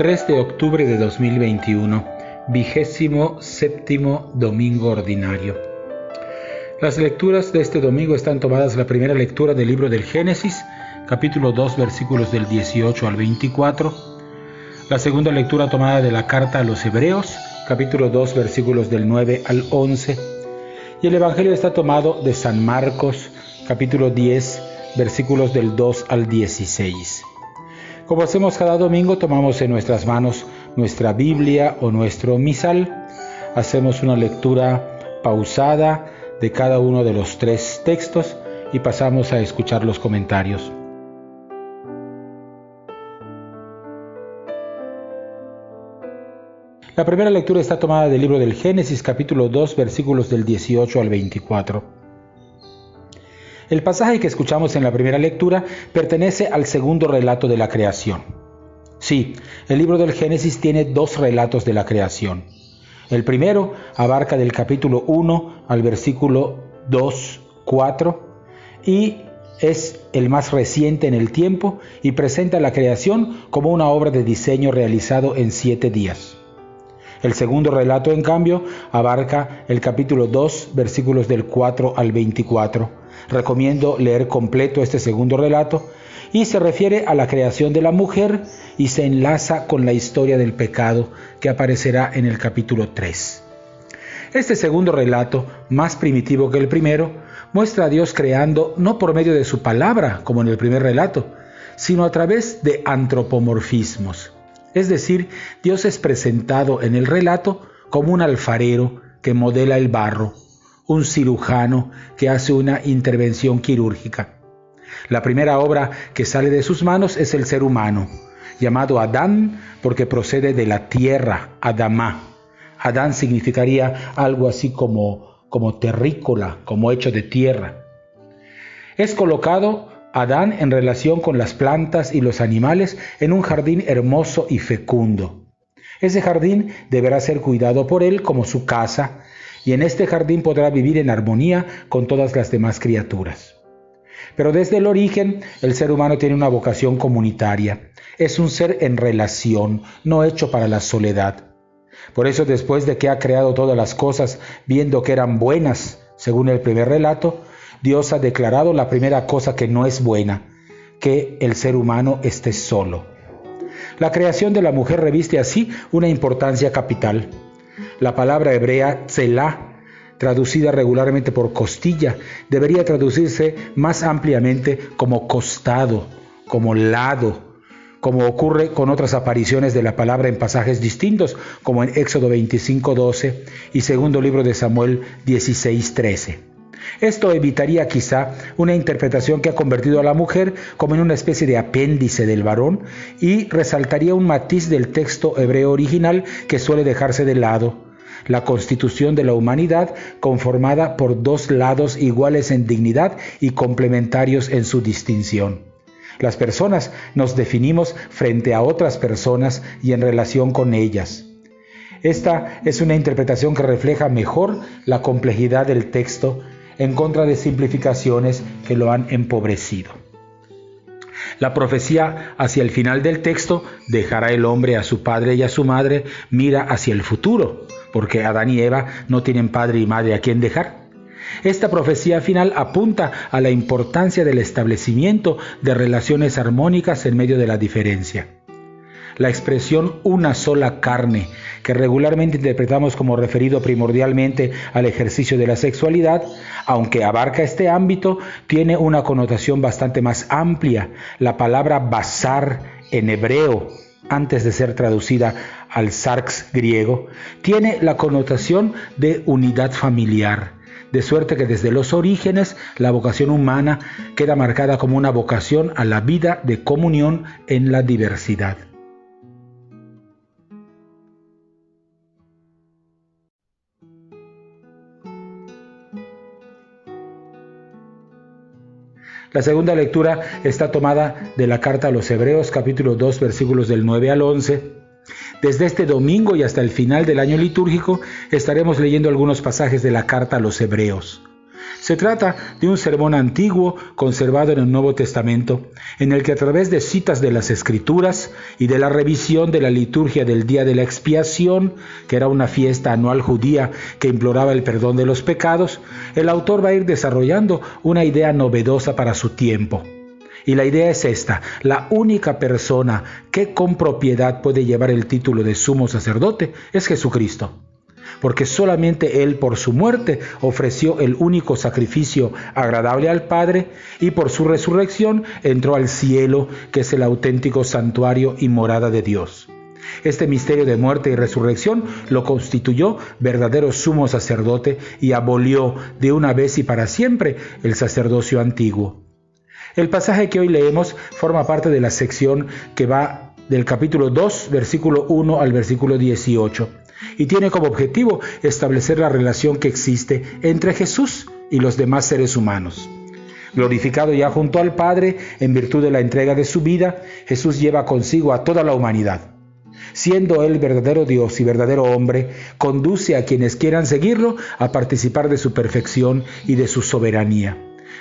3 de octubre de 2021, 27º domingo ordinario. Las lecturas de este domingo están tomadas la primera lectura del libro del Génesis, capítulo 2, versículos del 18 al 24. La segunda lectura tomada de la carta a los Hebreos, capítulo 2, versículos del 9 al 11. Y el Evangelio está tomado de San Marcos, capítulo 10, versículos del 2 al 16. Como hacemos cada domingo, tomamos en nuestras manos nuestra Biblia o nuestro misal. Hacemos una lectura pausada de cada uno de los 3 textos y pasamos a escuchar los comentarios. La primera lectura está tomada del libro del Génesis, capítulo 2, versículos del 18 al 24. El pasaje que escuchamos en la primera lectura pertenece al segundo relato de la creación. Sí, el libro del Génesis tiene 2 relatos de la creación. El primero abarca del capítulo 1 al versículo 2, 4 y es el más reciente en el tiempo y presenta la creación como una obra de diseño realizado en 7 días. El segundo relato, en cambio, abarca el capítulo 2, versículos del 4 al 24. Recomiendo leer completo este segundo relato y se refiere a la creación de la mujer y se enlaza con la historia del pecado que aparecerá en el capítulo 3. Este segundo relato, más primitivo que el primero, muestra a Dios creando no por medio de su palabra, como en el primer relato, sino a través de antropomorfismos. Es decir, Dios es presentado en el relato como un alfarero que modela el barro, un cirujano que hace una intervención quirúrgica. La primera obra que sale de sus manos es el ser humano, llamado Adán porque procede de la tierra, Adamá. Adán significaría algo así como terrícola, como hecho de tierra. Es colocado Adán en relación con las plantas y los animales en un jardín hermoso y fecundo. Ese jardín deberá ser cuidado por él como su casa, y en este jardín podrá vivir en armonía con todas las demás criaturas. Pero desde el origen, el ser humano tiene una vocación comunitaria. Es un ser en relación, no hecho para la soledad. Por eso, después de que ha creado todas las cosas, viendo que eran buenas, según el primer relato, Dios ha declarado la primera cosa que no es buena, que el ser humano esté solo. La creación de la mujer reviste así una importancia capital. La palabra hebrea tzelá, traducida regularmente por costilla, debería traducirse más ampliamente como costado, como lado, como ocurre con otras apariciones de la palabra en pasajes distintos, como en Éxodo 25:12 y segundo libro de Samuel 16:13. Esto evitaría quizá una interpretación que ha convertido a la mujer como en una especie de apéndice del varón y resaltaría un matiz del texto hebreo original que suele dejarse de lado: la constitución de la humanidad conformada por 2 lados iguales en dignidad y complementarios en su distinción. Las personas nos definimos frente a otras personas y en relación con ellas. Esta es una interpretación que refleja mejor la complejidad del texto en contra de simplificaciones que lo han empobrecido. La profecía hacia el final del texto: dejará el hombre a su padre y a su madre, mira hacia el futuro, porque Adán y Eva no tienen padre y madre a quien dejar. Esta profecía final apunta a la importancia del establecimiento de relaciones armónicas en medio de la diferencia. La expresión una sola carne, que regularmente interpretamos como referido primordialmente al ejercicio de la sexualidad, aunque abarca este ámbito, tiene una connotación bastante más amplia. La palabra basar en hebreo, antes de ser traducida al sarx griego, tiene la connotación de unidad familiar, de suerte que desde los orígenes la vocación humana queda marcada como una vocación a la vida de comunión en la diversidad. La segunda lectura está tomada de la carta a los Hebreos, capítulo 2, versículos del 9 al 11. Desde este domingo y hasta el final del año litúrgico estaremos leyendo algunos pasajes de la carta a los Hebreos. Se trata de un sermón antiguo conservado en el Nuevo Testamento, en el que a través de citas de las Escrituras y de la revisión de la liturgia del Día de la Expiación, que era una fiesta anual judía que imploraba el perdón de los pecados, el autor va a ir desarrollando una idea novedosa para su tiempo. Y la idea es esta: la única persona que con propiedad puede llevar el título de sumo sacerdote es Jesucristo, porque solamente Él por su muerte ofreció el único sacrificio agradable al Padre y por su resurrección entró al cielo, que es el auténtico santuario y morada de Dios. Este misterio de muerte y resurrección lo constituyó verdadero sumo sacerdote y abolió de una vez y para siempre el sacerdocio antiguo. El pasaje que hoy leemos forma parte de la sección que va del capítulo 2, versículo 1 al versículo 18. Y tiene como objetivo establecer la relación que existe entre Jesús y los demás seres humanos. Glorificado ya junto al Padre en virtud de la entrega de su vida, Jesús lleva consigo a toda la humanidad. Siendo Él verdadero Dios y verdadero hombre, conduce a quienes quieran seguirlo a participar de su perfección y de su soberanía.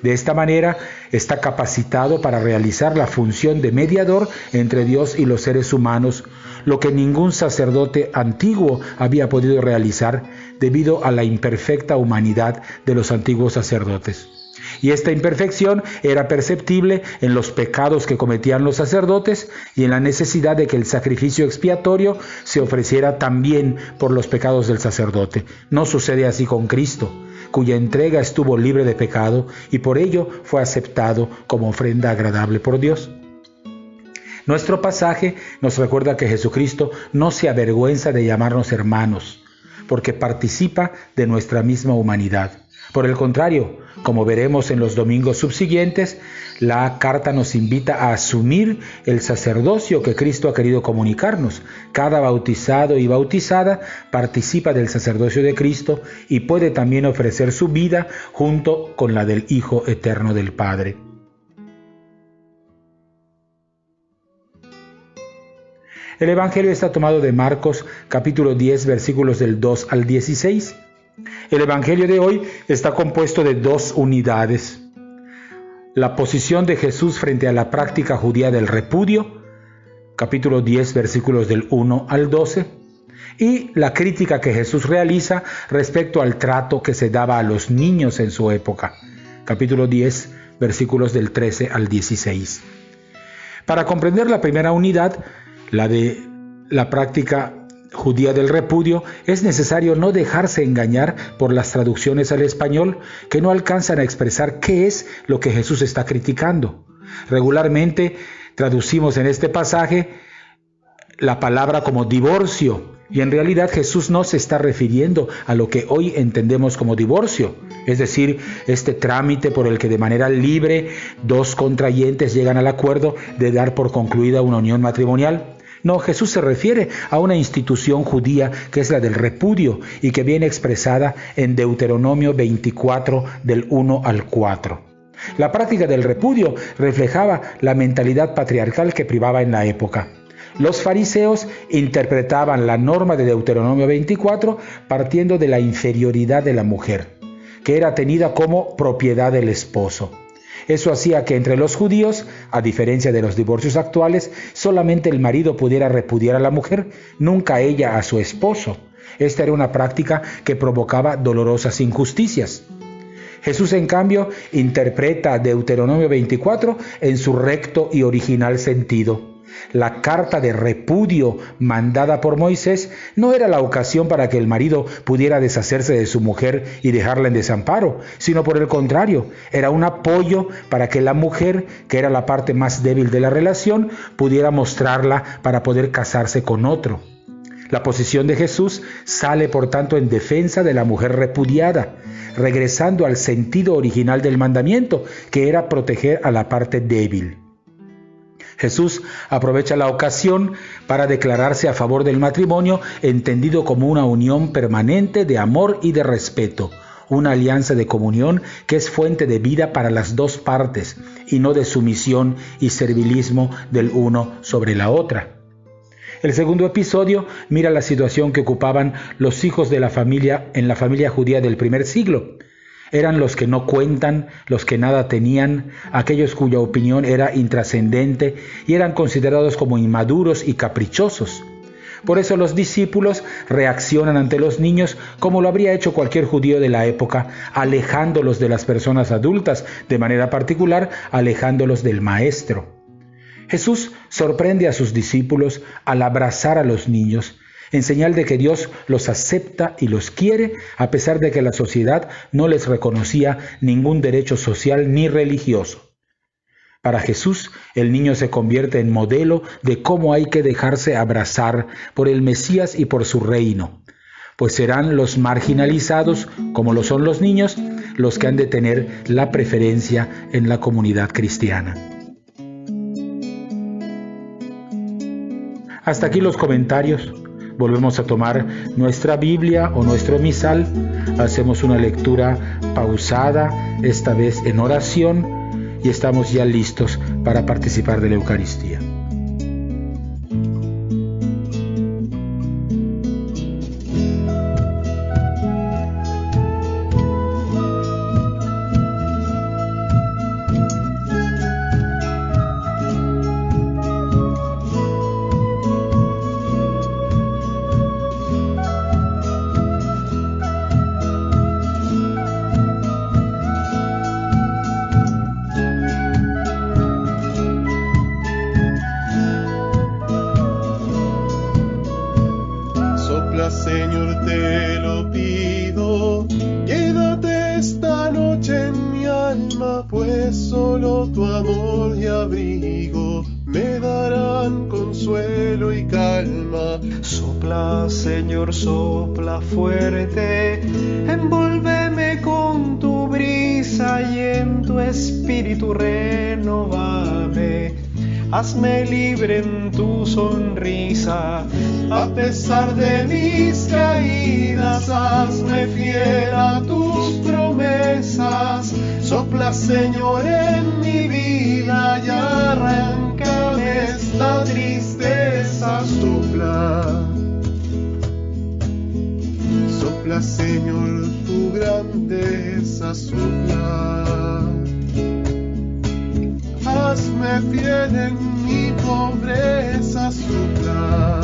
De esta manera está capacitado para realizar la función de mediador entre Dios y los seres humanos, lo que ningún sacerdote antiguo había podido realizar debido a la imperfecta humanidad de los antiguos sacerdotes. Y esta imperfección era perceptible en los pecados que cometían los sacerdotes y en la necesidad de que el sacrificio expiatorio se ofreciera también por los pecados del sacerdote. No sucede así con Cristo, cuya entrega estuvo libre de pecado y por ello fue aceptado como ofrenda agradable por Dios. Nuestro pasaje nos recuerda que Jesucristo no se avergüenza de llamarnos hermanos, porque participa de nuestra misma humanidad. Por el contrario, como veremos en los domingos subsiguientes, la carta nos invita a asumir el sacerdocio que Cristo ha querido comunicarnos. Cada bautizado y bautizada participa del sacerdocio de Cristo y puede también ofrecer su vida junto con la del Hijo eterno del Padre. El Evangelio está tomado de Marcos, capítulo 10, versículos del 2 al 16. El Evangelio de hoy está compuesto de dos unidades: la posición de Jesús frente a la práctica judía del repudio, capítulo 10, versículos del 1 al 12, y la crítica que Jesús realiza respecto al trato que se daba a los niños en su época, capítulo 10, versículos del 13 al 16. Para comprender la primera unidad, la de la práctica judía del repudio, es necesario no dejarse engañar por las traducciones al español que no alcanzan a expresar qué es lo que Jesús está criticando. Regularmente traducimos en este pasaje la palabra como divorcio, y en realidad Jesús no se está refiriendo a lo que hoy entendemos como divorcio, es decir, este trámite por el que de manera libre dos contrayentes llegan al acuerdo de dar por concluida una unión matrimonial. No, Jesús se refiere a una institución judía que es la del repudio y que viene expresada en Deuteronomio 24 del 1 al 4. La práctica del repudio reflejaba la mentalidad patriarcal que privaba en la época. Los fariseos interpretaban la norma de Deuteronomio 24 partiendo de la inferioridad de la mujer, que era tenida como propiedad del esposo. Eso hacía que entre los judíos, a diferencia de los divorcios actuales, solamente el marido pudiera repudiar a la mujer, nunca ella a su esposo. Esta era una práctica que provocaba dolorosas injusticias. Jesús, en cambio, interpreta Deuteronomio 24 en su recto y original sentido. La carta de repudio mandada por Moisés no era la ocasión para que el marido pudiera deshacerse de su mujer y dejarla en desamparo, sino por el contrario, era un apoyo para que la mujer, que era la parte más débil de la relación, pudiera mostrarla para poder casarse con otro. La posición de Jesús sale por tanto en defensa de la mujer repudiada, regresando al sentido original del mandamiento, que era proteger a la parte débil. Jesús aprovecha la ocasión para declararse a favor del matrimonio, entendido como una unión permanente de amor y de respeto, una alianza de comunión que es fuente de vida para las dos partes y no de sumisión y servilismo del uno sobre la otra. El segundo episodio mira la situación que ocupaban los hijos de la familia en la familia judía del primer siglo. Eran los que no cuentan, los que nada tenían, aquellos cuya opinión era intrascendente y eran considerados como inmaduros y caprichosos. Por eso los discípulos reaccionan ante los niños como lo habría hecho cualquier judío de la época, alejándolos de las personas adultas, de manera particular alejándolos del maestro. Jesús sorprende a sus discípulos al abrazar a los niños, en señal de que Dios los acepta y los quiere, a pesar de que la sociedad no les reconocía ningún derecho social ni religioso. Para Jesús, el niño se convierte en modelo de cómo hay que dejarse abrazar por el Mesías y por su reino, pues serán los marginalizados, como lo son los niños, los que han de tener la preferencia en la comunidad cristiana. Hasta aquí los comentarios. Volvemos a tomar nuestra Biblia o nuestro misal. Hacemos una lectura pausada, esta vez en oración, y estamos ya listos para participar de la Eucaristía. Señor, te lo pido, quédate esta noche en mi alma, pues solo tu amor y abrigo me darán consuelo y calma. Sopla, Señor, sopla fuerte, envólveme con tu brisa y en tu espíritu renovame. Hazme libre en tu sonrisa, a pesar de mis caídas, hazme fiel a tus promesas. Sopla, Señor, en mi vida y arráncame esta tristeza. Sopla, sopla, Señor, tu grandeza. Sopla, hazme fiel en mi pobreza. Sopla,